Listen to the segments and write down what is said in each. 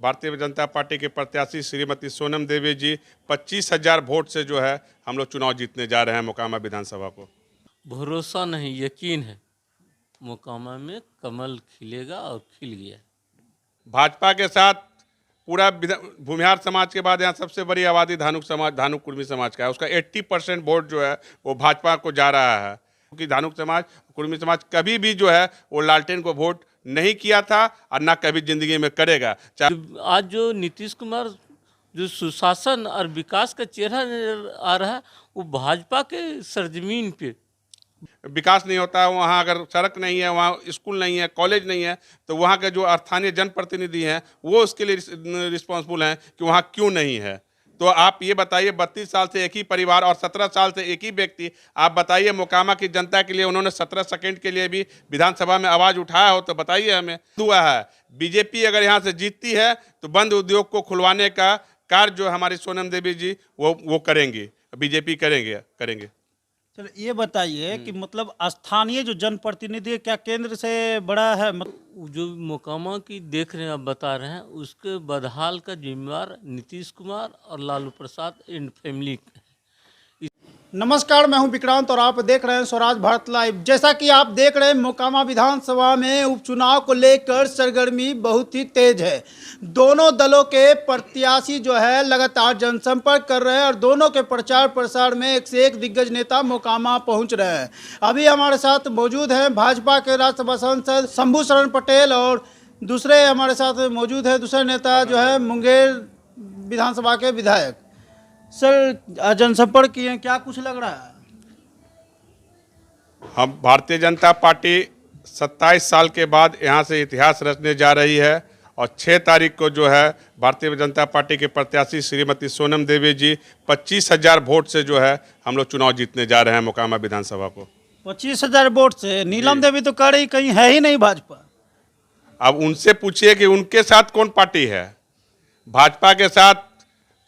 Bharatiya Janata party के प्रत्याशी श्रीमती सोनम देवी जी 25,000 vote से जो है हम लोग चुनाव जीतने जा रहे हैं मोकामा विधानसभा को। भरोसा नहीं, यकीन है मोकामा में कमल खिलेगा और खिल गया। भाजपा के साथ पूरा भूमिहार समाज के बाद यहाँ सबसे बड़ी आबादी धानुक समाज, धानुक कुर्मी समाज का है। उसका 80% वोट जो है वो भाजपा को जा रहा है, क्योंकि धानुक समाज, कुर्मी समाज कभी भी जो है वो लालटेन को वोट नहीं किया था और ना कभी जिंदगी में करेगा। आज जो नीतीश कुमार जो सुशासन और विकास का चेहरा नजर आ रहा है, वो भाजपा के सरजमीन पे विकास नहीं होता है। वहाँ अगर सड़क नहीं है, वहाँ स्कूल नहीं है, कॉलेज नहीं है, तो वहाँ के जो स्थानीय जनप्रतिनिधि हैं वो उसके लिए रिस्पॉन्सिबल हैं कि वहाँ क्यों नहीं है। तो आप ये बताइए, 32 साल से एक ही परिवार और 17 साल से एक ही व्यक्ति, आप बताइए मोकामा की जनता के लिए उन्होंने 17 सेकंड के लिए भी विधानसभा में आवाज़ उठाया हो तो बताइए हमें। हुआ है बीजेपी अगर यहाँ से जीतती है तो बंद उद्योग को खुलवाने का कार्य जो हमारी सोनम देवी जी वो करेंगी, बीजेपी करेंगे। चलो ये बताइए कि मतलब स्थानीय जो जनप्रतिनिधि क्या केंद्र से बड़ा है? जो मोकामा की देख रहे हैं, आप बता रहे हैं, उसके बदहाल का जिम्मेवार नीतीश कुमार और लालू प्रसाद एंड फैमिली। नमस्कार, मैं हूं विक्रांत और आप देख रहे हैं स्वराज भारत लाइव। जैसा कि आप देख रहे हैं, मोकामा विधानसभा में उपचुनाव को लेकर सरगर्मी बहुत ही तेज है। दोनों दलों के प्रत्याशी जो है लगातार जनसंपर्क कर रहे हैं और दोनों के प्रचार प्रसार में एक से एक दिग्गज नेता मोकामा पहुंच रहे हैं। अभी हमारे साथ मौजूद हैं भाजपा के राज्यसभा सांसद शंभू शरण पटेल और दूसरे हमारे साथ मौजूद है दूसरे नेता जो है मुंगेर विधानसभा के विधायक। सर, जनसंपर्क किए, क्या कुछ लग रहा है? हम भारतीय जनता पार्टी 27 साल के बाद यहाँ से इतिहास रचने जा रही है और 6 तारीख को जो है भारतीय जनता पार्टी के प्रत्याशी श्रीमती सोनम देवी जी 25,000 वोट से जो है हम लोग चुनाव जीतने जा रहे हैं मोकामा विधानसभा को। 25,000 वोट से? नीलम देवी तो कह रही कहीं है ही नहीं भाजपा। अब उनसे पूछिए कि उनके साथ कौन पार्टी है। भाजपा के साथ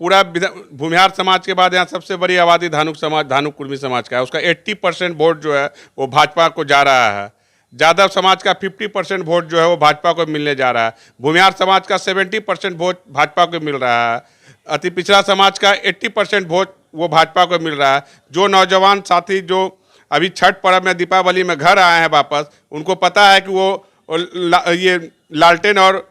पूरा भूमिहार समाज के बाद यहाँ सबसे बड़ी आबादी धानुक समाज, धानुक कुर्मी समाज का है। उसका 80% वोट जो है वो भाजपा को जा रहा है। यादव समाज का 50% वोट जो है वो भाजपा को मिलने जा रहा है। भूमिहार समाज का 70% वोट भाजपा को मिल रहा है। अति पिछड़ा समाज का 80% वोट वो भाजपा को मिल रहा है। जो नौजवान साथी जो अभी छठ पर्व में, दीपावली में घर आए हैं वापस, उनको पता है कि वो ये लालटेन और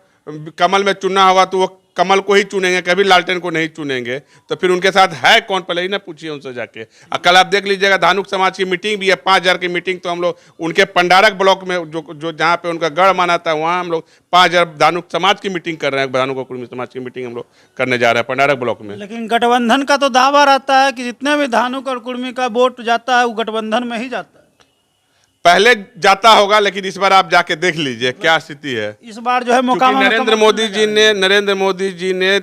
कमल में चुनना होगा तो वो कमल को ही चुनेंगे, कभी लालटेन को नहीं चुनेंगे। तो फिर उनके साथ है कौन, पहले ही ना पूछिए उनसे जाके। कल आप देख लीजिएगा धानुक समाज की मीटिंग भी है, 5,000 की मीटिंग। तो हम लोग उनके पंडारक ब्लॉक में जो जहाँ पे उनका गढ़ माना था, वहाँ हम लोग 5,000 धानुक समाज की मीटिंग कर रहे हैं। धानुक और कुर्मी समाज की मीटिंग हम लोग करने जा रहे हैं पंडारक ब्लॉक में। लेकिन गठबंधन का तो दावा रहता है कि जितने भी धानुक और कुर्मी का वोट जाता है वो गठबंधन में ही जाता है। पहले जाता होगा, लेकिन इस बार आप जाके देख लीजिए क्या स्थिति है। इस बार जो है मोकामा में नरेंद्र मोदी जी ने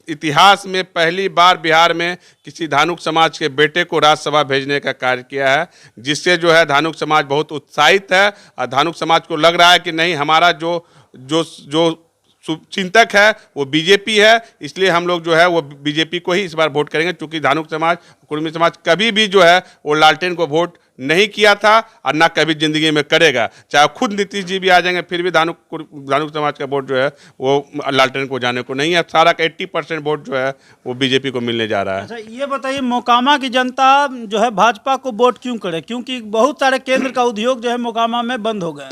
इतिहास में पहली बार बिहार में किसी धानुक समाज के बेटे को राज्यसभा भेजने का कार्य किया है, जिससे जो है धानुक समाज बहुत उत्साहित है और धानुक समाज को लग रहा है कि नहीं, हमारा जो चिंतक है वो बीजेपी है, इसलिए हम लोग जो है वो बीजेपी को ही इस बार वोट करेंगे। क्योंकि धानुक समाज, कुर्मी समाज कभी भी जो है वो लालटेन को वोट नहीं किया था और ना कभी जिंदगी में करेगा। चाहे खुद नीतीश जी भी आ जाएंगे, फिर भी धानुक समाज का वोट जो है वो लालटेन को जाने को नहीं है। सारा का 80% वोट जो है वो बीजेपी को मिलने जा रहा है। अच्छा, ये बताइए मोकामा की जनता जो है भाजपा को वोट क्यों करे? क्योंकि बहुत सारे केंद्र का उद्योग जो है मोकामा में बंद हो गए।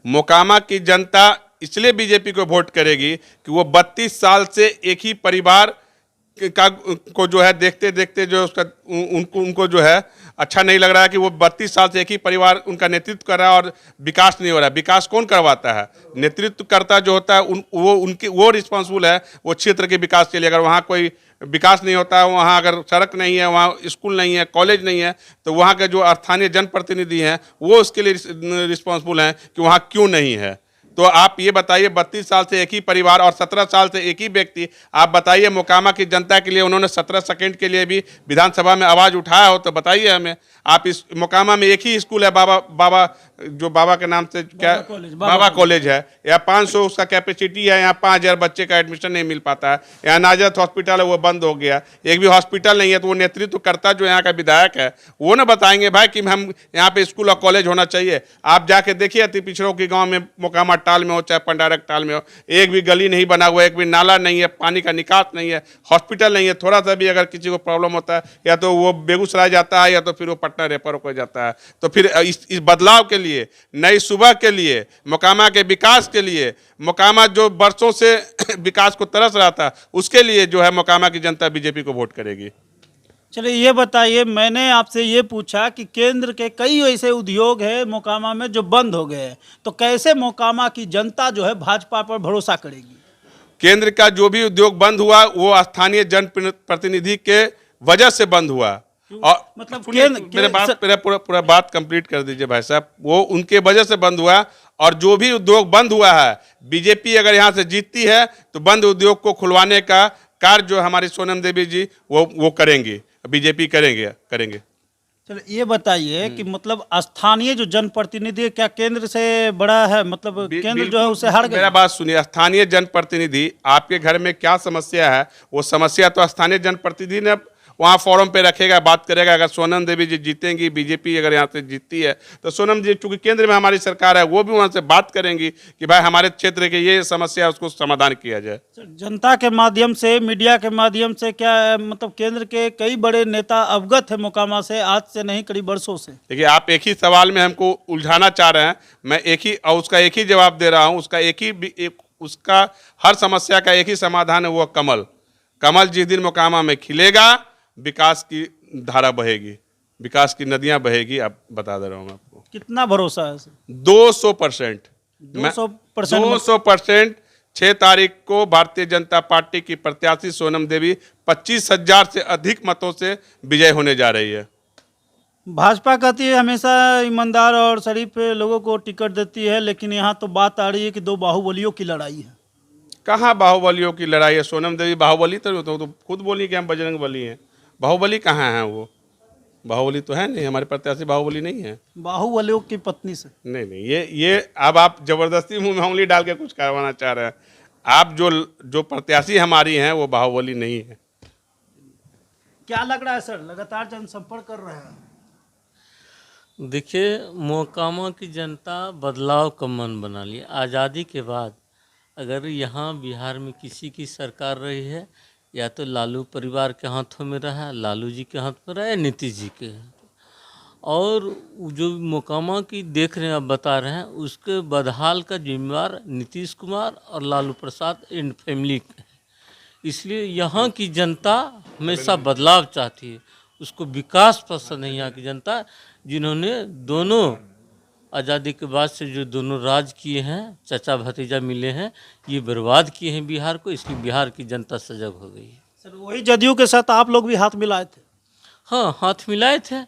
मोकामा की जनता इसलिए बीजेपी को वोट करेगी कि वो 32 साल से एक ही परिवार को जो है देखते देखते जो उसका उनको जो है अच्छा नहीं लग रहा है कि वो 32 साल से एक ही परिवार उनका नेतृत्व कर रहा है और विकास नहीं हो रहा है। विकास कौन करवाता है? नेतृत्व करता जो होता है वो रिस्पॉन्सिबल है वो क्षेत्र के विकास के लिए। अगर वहाँ कोई विकास नहीं होता है, वहाँ अगर सड़क नहीं है, वहाँ स्कूल नहीं है, कॉलेज नहीं है, तो वहाँ के जो स्थानीय जनप्रतिनिधि हैं वो उसके लिए रिस्पॉन्सिबल हैं कि वहाँ क्यों नहीं है। तो आप ये बताइए, 32 साल से एक ही परिवार और 17 साल से एक ही व्यक्ति, आप बताइए मोकामा की जनता के लिए उन्होंने 17 सेकंड के लिए भी विधानसभा में आवाज़ उठाया हो तो बताइए हमें। आप इस मोकामा में एक ही स्कूल है, बाबा के नाम से क्या, बाबा कॉलेज है। यहाँ 500 उसका कैपेसिटी है, यहाँ 5,000 बच्चे का एडमिशन नहीं मिल पाता है। यहाँ नाजत हॉस्पिटल है वो बंद हो गया, एक भी हॉस्पिटल नहीं है। तो वो नेतृत्व करता जो यहाँ का विधायक है वो ना बताएंगे भाई कि हम यहाँ पे स्कूल और कॉलेज होना चाहिए। आप जाके देखिए अति पिछड़ों के गाँव में मोकामा टाल में हो चाहे पंडारक टाल में हो, एक भी गली नहीं बना हुआ है, एक भी नाला नहीं है, पानी का निकास नहीं है, हॉस्पिटल नहीं है। थोड़ा सा भी अगर किसी को प्रॉब्लम होता है या तो वो बेगूसराय जाता है या तो फिर वो पटना रेफर हो जाता है। तो फिर इस बदलाव के लिए, नई सुबह के लिए, मोकामा के विकास के लिए, मोकामा जो वर्षों से विकास को तरस रहा था, उसके लिए जो है मोकामा की जनता बीजेपी को वोट करेगी। चलिए ये बताइए, मैंने आपसे ये पूछा कि केंद्र के कई ऐसे उद्योग है मोकामा में जो बंद हो गए हैं, तो कैसे मोकामा की जनता जो है भाजपा पर भरोसा करेगी? केंद्र का जो भी उद्योग बंद हुआ वो स्थानीय जनप्रतिनिधि के वजह से बंद हुआ। और मतलब मेरे पूरा बात कंप्लीट कर दीजिए भाई साहब। वो उनके वजह से बंद हुआ, और जो भी उद्योग बंद हुआ है, बीजेपी अगर यहाँ से जीतती है तो बंद उद्योग को खुलवाने का कार्य जो हमारी सोनम देवी जी वो करेंगी, बीजेपी करेंगे। चलो ये बताइए कि मतलब स्थानीय जो जनप्रतिनिधि है, क्या केंद्र से बड़ा है? मतलब केंद्र जो है उससे हट गया? मेरा बात सुनिए, स्थानीय जनप्रतिनिधि, आपके घर में क्या समस्या है, वो समस्या तो स्थानीय जनप्रतिनिधि ने वहाँ फोरम पे रखेगा, बात करेगा। अगर सोनम देवी जी जीतेंगी, बीजेपी अगर यहाँ से जीतती है, तो सोनम जी चूंकि केंद्र में हमारी सरकार है, वो भी वहाँ से बात करेंगी कि भाई हमारे क्षेत्र के ये समस्या है, उसको समाधान किया जाए। जनता के माध्यम से, मीडिया के माध्यम से क्या मतलब केंद्र के कई बड़े नेता अवगत है मोकामा से, आज से नहीं कई वर्षों से? देखिए, आप एक ही सवाल में हमको उलझाना चाह रहे हैं। मैं उसका एक ही जवाब दे रहा हूँ। उसका हर समस्या का एक ही समाधान है, वो कमल जिस दिन मोकामा में खिलेगा, विकास की धारा बहेगी, विकास की नदियां बहेगी। अब बता दे रहा हूं मैं आपको। कितना भरोसा है? 200%। 200%। 6 तारीख को भारतीय जनता पार्टी की प्रत्याशी सोनम देवी 25,000 से अधिक मतों से विजय होने जा रही है। भाजपा कहती है हमेशा ईमानदार और शरीफ लोगों को टिकट देती है, लेकिन यहाँ तो बात आ रही है कि 2 बाहुबलियों की लड़ाई है। कहाँ बाहुबलियों की लड़ाई है? सोनम देवी बाहुबली तो खुद बोली कि हम बजरंग बली हैं। बाहुबली कहाँ है? वो बाहुबली तो है नहीं, हमारे प्रत्याशी बाहुबली नहीं है। बाहुबलियों की पत्नी से नहीं, ये अब आप जबरदस्ती मुंह में उंगली डाल के कुछ करवाना चाह रहे हैं। आप जो प्रत्याशी हमारी हैं वो बाहुबली नहीं है। क्या लग रहा है सर, लगातार जनसंपर्क कर रहे हैं? देखिए, मोकामा की जनता बदलाव का मन बना ली। आज़ादी के बाद अगर यहाँ बिहार में किसी की सरकार रही है, या तो लालू परिवार के हाथों में रहा, लालू जी के हाथ में रहा, या नीतीश जी के। और जो मोकामा की देख रहे हैं, आप बता रहे हैं, उसके बदहाल का जिम्मेवार नीतीश कुमार और लालू प्रसाद एंड फैमिली है। इसलिए यहाँ की जनता हमेशा बदलाव चाहती है, उसको विकास पसंद है। यहाँ की जनता जिन्होंने दोनों आज़ादी के बाद से जो दोनों राज किए हैं, चाचा भतीजा मिले हैं, ये बर्बाद किए हैं बिहार को। इसलिए बिहार की जनता सजग हो गई है। सर वही जदयू के साथ आप लोग भी हाथ मिलाए थे? हाँ, हाथ मिलाए थे,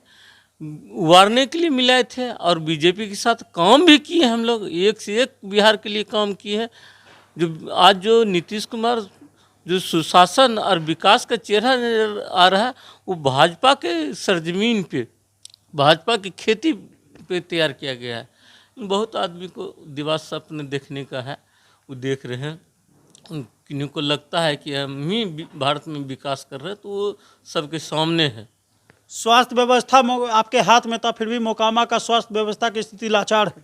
उबारने के लिए मिलाए थे, और बीजेपी के साथ काम भी किए हम लोग। एक से एक बिहार के लिए काम किए हैं। जो नीतीश कुमार जो सुशासन और विकास का चेहरा नजर आ रहा है, वो भाजपा के सरजमीन पे, भाजपा की खेती पे तैयार किया गया है। बहुत आदमी को दिवास सपने देखने का है, वो देख रहे हैं। किन्हीं को लगता है कि हम ही भारत में विकास कर रहे हैं, तो वो सबके सामने है। स्वास्थ्य व्यवस्था आपके हाथ में था, फिर भी मोकामा का स्वास्थ्य व्यवस्था की स्थिति लाचार है।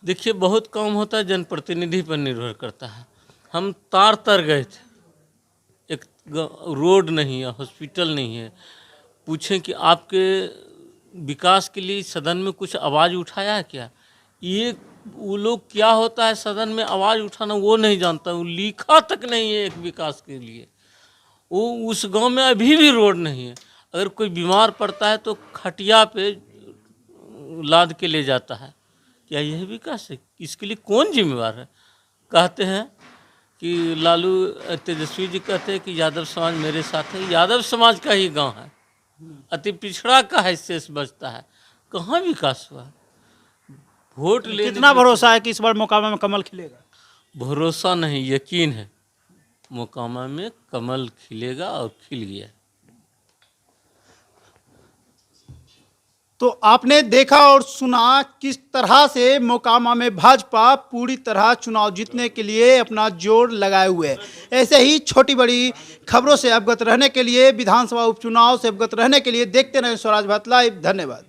देखिए, बहुत कम होता है, जनप्रतिनिधि पर निर्भर करता है। हम तार तर गए थे, एक रोड नहीं है, हॉस्पिटल नहीं है। पूछें कि आपके विकास के लिए सदन में कुछ आवाज़ उठाया है क्या? ये वो लोग क्या होता है सदन में आवाज़ उठाना, वो नहीं जानता। वो लिखा तक नहीं है एक विकास के लिए। वो उस गांव में अभी भी रोड नहीं है। अगर कोई बीमार पड़ता है तो खटिया पे लाद के ले जाता है। क्या यह विकास है? इसके लिए कौन जिम्मेवार है? कहते हैं कि लालू तेजस्वी जी कहते हैं कि यादव समाज मेरे साथ है। यादव समाज का ही गांव है, अति पिछड़ा का हैसियत बचता है। कहाँ विकास हुआ? वोट ले। कितना भरोसा है कि इस बार मोकामा में कमल खिलेगा? भरोसा नहीं, यकीन है मोकामा में कमल खिलेगा, और खिल गया। तो आपने देखा और सुना किस तरह से मोकामा में भाजपा पूरी तरह चुनाव जीतने के लिए अपना जोर लगाए हुए है। ऐसे ही छोटी बड़ी खबरों से अवगत रहने के लिए, विधानसभा उपचुनाव से अवगत रहने के लिए देखते रहें स्वराज भारत लाइव। धन्यवाद।